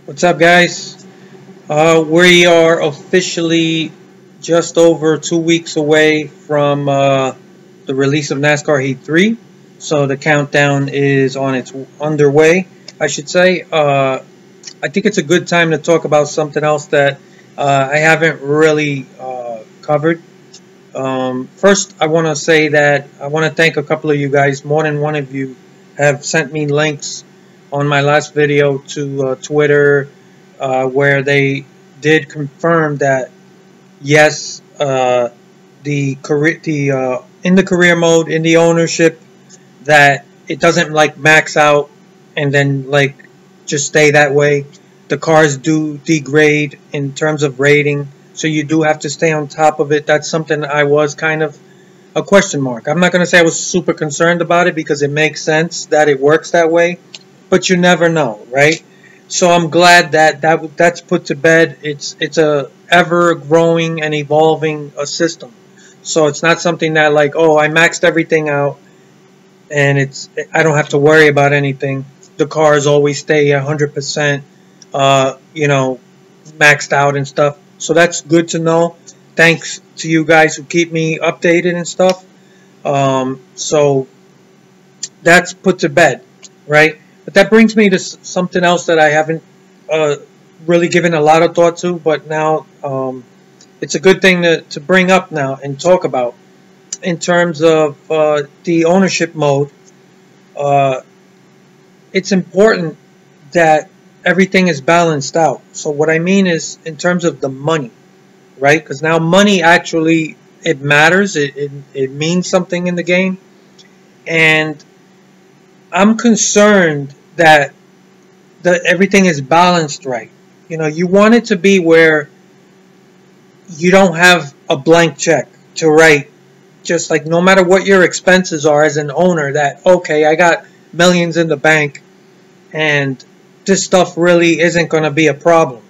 What's up, guys? We are officially just over 2 weeks away from the release of NASCAR Heat 3. So the countdown is on its underway, I should say. I think it's a good time to talk about something else that I haven't really covered. First, I want to say that I want to thank a couple of you guys. More than one of you have sent me links on my last video to Twitter, where they did confirm that yes, in the career mode, in the ownership, that it doesn't like max out and then like just stay that way. The cars do degrade in terms of rating, so you do have to stay on top of it. That's something I was kind of a question mark. I'm not going to say I was super concerned about it because it makes sense that it works that way, but you never know, right? So I'm glad that that's put to bed. It's a ever growing and evolving system. So it's not something that like, oh, I maxed everything out and I don't have to worry about anything. The cars always stay 100%, maxed out and stuff. So that's good to know. Thanks to you guys who keep me updated and stuff. So that's put to bed, right? But that brings me to something else that I haven't really given a lot of thought to, but now it's a good thing to bring up now and talk about in terms of the ownership mode. It's important that everything is balanced out. So what I mean is in terms of the money, right? Because now money actually, it matters. It means something in the game. And I'm concerned that everything is balanced right. You know, you want it to be where you don't have a blank check to write. Just like no matter what your expenses are as an owner, that, okay, I got millions in the bank and this stuff really isn't going to be a problem.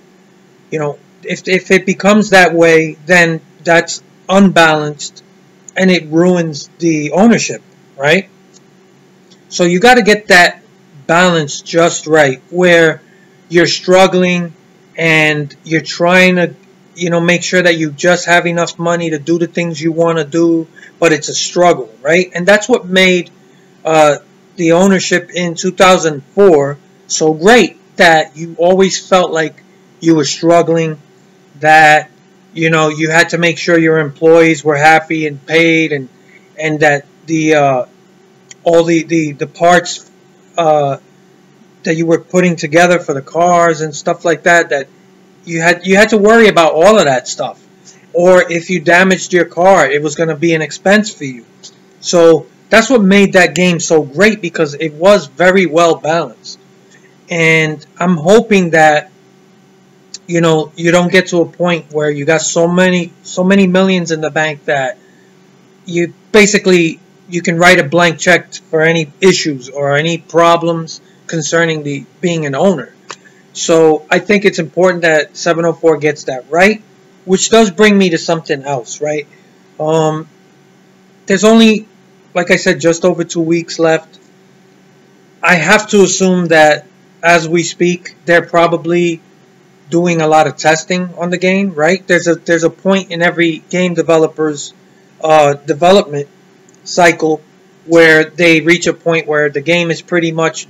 You know, if it becomes that way, then that's unbalanced and it ruins the ownership, right? So you got to get that balance just right, where you're struggling and you're trying to, make sure that you just have enough money to do the things you want to do, but it's a struggle, right? And that's what made the ownership in 2004 so great, that you always felt like you were struggling, that, you had to make sure your employees were happy and paid, and that all the parts that you were putting together for the cars and stuff like that, that you had to worry about all of that stuff. Or if you damaged your car, it was going to be an expense for you. So that's what made that game so great, because it was very well balanced. And I'm hoping that you don't get to a point where you got so many millions in the bank that you basically you can write a blank check for any issues or any problems concerning being an owner. So I think it's important that 704 gets that right, which does bring me to something else, right? There's only, like I said, just over 2 weeks left. I have to assume that as we speak, they're probably doing a lot of testing on the game, right? There's a point in every game developer's development cycle where they reach a point where the game is pretty much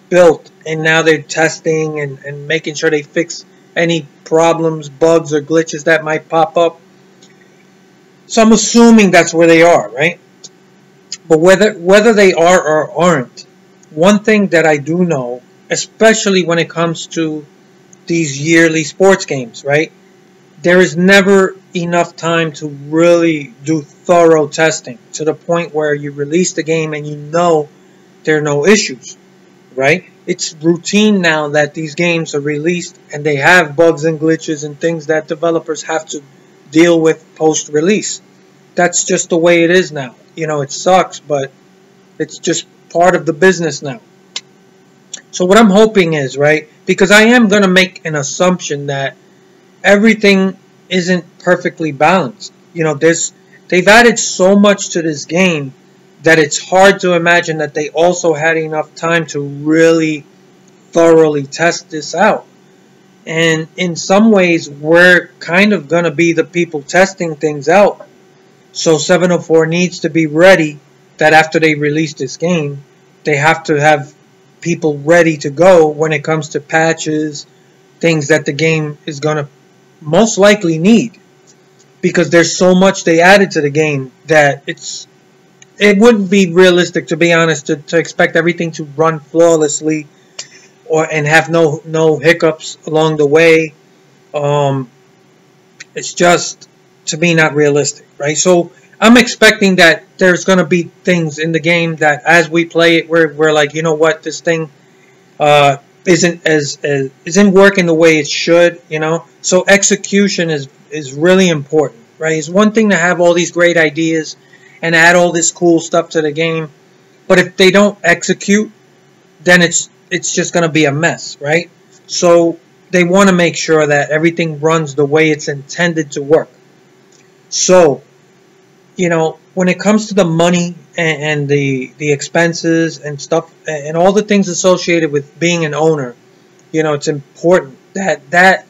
built, and now they're testing and making sure they fix any problems, bugs, or glitches that might pop up. So I'm assuming that's where they are, right? But whether they are or aren't, one thing that I do know, especially when it comes to these yearly sports games, right? There is never enough time to really do thorough testing to the point where you release the game and there are no issues, right? It's routine now that these games are released and they have bugs and glitches and things that developers have to deal with post-release. That's just the way it is now. It sucks, but it's just part of the business now. So what I'm hoping is, right, because I am going to make an assumption that everything isn't perfectly balanced. They've added so much to this game that it's hard to imagine that they also had enough time to really thoroughly test this out. And in some ways, we're kind of going to be the people testing things out. So 704 needs to be ready that after they release this game, they have to have people ready to go when it comes to patches, things that the game is going to most likely need. Because there's so much they added to the game that it wouldn't be realistic, to be honest, to expect everything to run flawlessly and have no hiccups along the way. It's just, to me, not realistic, right? So I'm expecting that there's going to be things in the game that as we play it, we're like, you know what, this thing isn't working the way it should, you know. So execution is really important, right? It's one thing to have all these great ideas and add all this cool stuff to the game, but if they don't execute, then it's just going to be a mess, right? So they want to make sure that everything runs the way it's intended to work. So, you know, when it comes to the money and the expenses and stuff and all the things associated with being an owner, you know, it's important that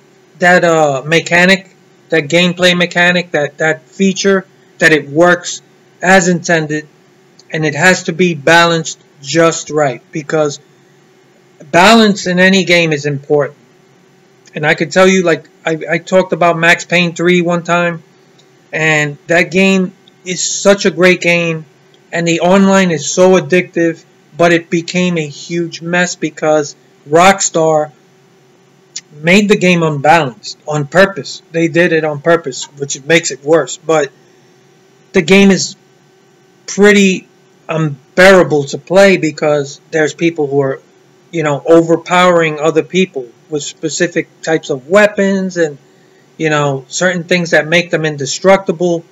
mechanic, that gameplay mechanic, that feature, that it works as intended, and it has to be balanced just right, because balance in any game is important. And I could tell you, like, I talked about Max Payne 3 one time, and that game is such a great game, and the online is so addictive, but it became a huge mess because Rockstar made the game unbalanced on purpose. They did it on purpose, which makes it worse. But the game is pretty unbearable to play because there's people who are, you know, overpowering other people with specific types of weapons and, you know, certain things that make them indestructible.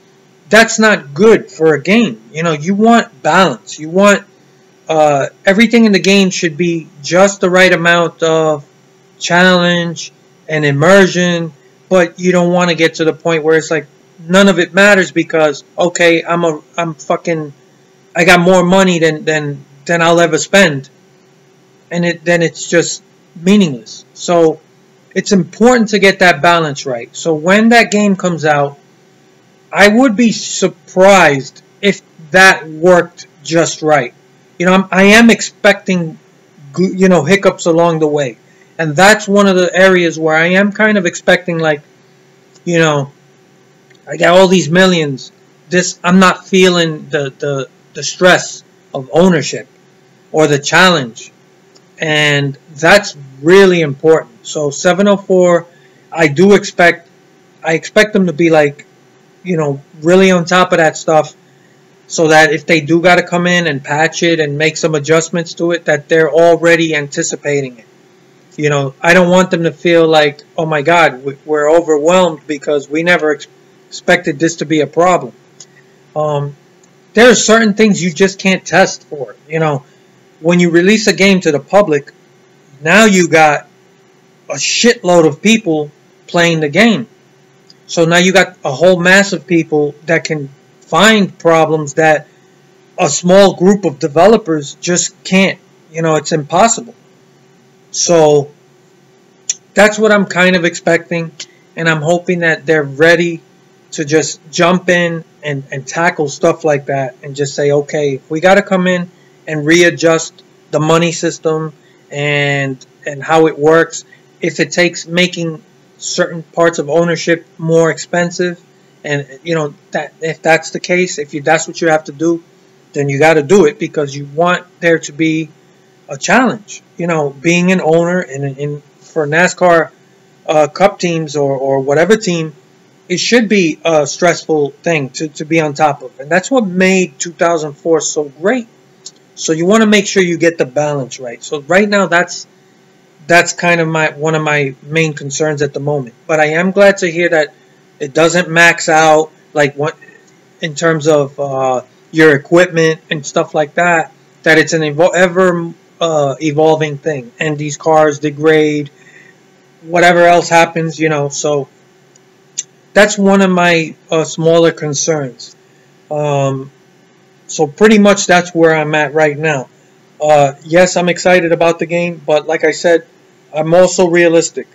That's not good for a game. You know, you want balance. You want everything in the game should be just the right amount of challenge and immersion, but you don't want to get to the point where it's like none of it matters because, okay, I got more money than I'll ever spend, and then it's just meaningless. So it's important to get that balance right. So when that game comes out, I would be surprised if that worked just right. You know, I am expecting, you know, hiccups along the way. And that's one of the areas where I am kind of expecting, like, you know, I got all these millions. I'm not feeling the stress of ownership or the challenge. And that's really important. So 704, I expect them to be, like, you know, really on top of that stuff, so that if they do got to come in and patch it and make some adjustments to it, that they're already anticipating it. You know, I don't want them to feel like, oh my God, we're overwhelmed because we never expected this to be a problem. There are certain things you just can't test for. You know, when you release a game to the public, now you got a shitload of people playing the game. So now you got a whole mass of people that can find problems that a small group of developers just can't. You know, it's impossible. So that's what I'm kind of expecting, and I'm hoping that they're ready to just jump in and tackle stuff like that and just say, okay, if we got to come in and readjust the money system and how it works, if it takes making certain parts of ownership more expensive, and, you know, that if that's the case, that's what you have to do, then you got to do it because you want there to be a challenge. You know, being an owner and for NASCAR Cup teams or whatever team, it should be a stressful thing to be on top of, and that's what made 2004 so great. So you want to make sure you get the balance right. So right now, that's kind of one of my main concerns at the moment. But I am glad to hear that it doesn't max out, like, what in terms of your equipment and stuff like that. That it's an ever evolving thing, and these cars degrade, whatever else happens, you know. So that's one of my smaller concerns. So pretty much that's where I'm at right now. Yes, I'm excited about the game, but like I said, I'm also realistic.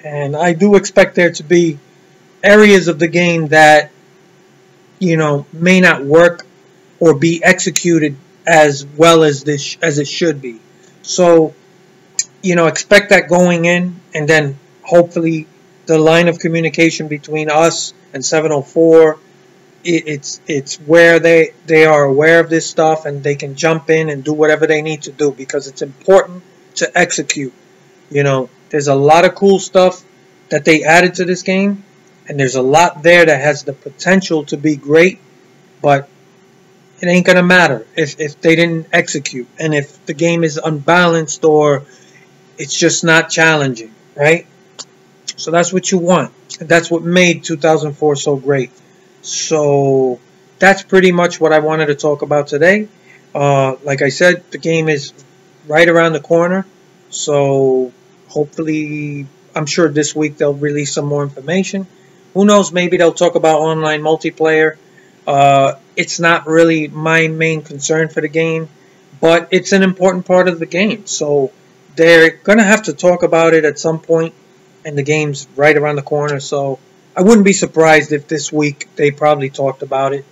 And I do expect there to be areas of the game that, may not work or be executed as well as it should be. So, expect that going in, and then hopefully the line of communication between us and 704, it's where they are aware of this stuff and they can jump in and do whatever they need to do, because it's important to execute. There's a lot of cool stuff that they added to this game, and there's a lot there that has the potential to be great, but it ain't gonna matter if they didn't execute, and if the game is unbalanced or it's just not challenging, right? So that's what you want. And that's what made 2004 so great. So that's pretty much what I wanted to talk about today. Like I said, the game is right around the corner. So hopefully, I'm sure this week they'll release some more information. Who knows, maybe they'll talk about online multiplayer. It's not really my main concern for the game, but it's an important part of the game. So they're going to have to talk about it at some point, and the game's right around the corner. So I wouldn't be surprised if this week they probably talked about it.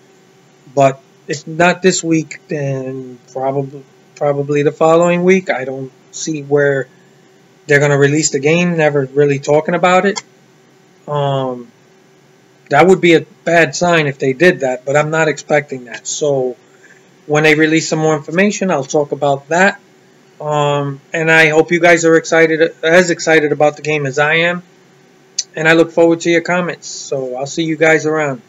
But if not this week, then probably the following week. I don't see where they're going to release the game, never really talking about it. That would be a bad sign if they did that, but I'm not expecting that. So when they release some more information, I'll talk about that. And I hope you guys are as excited about the game as I am. And I look forward to your comments. So I'll see you guys around.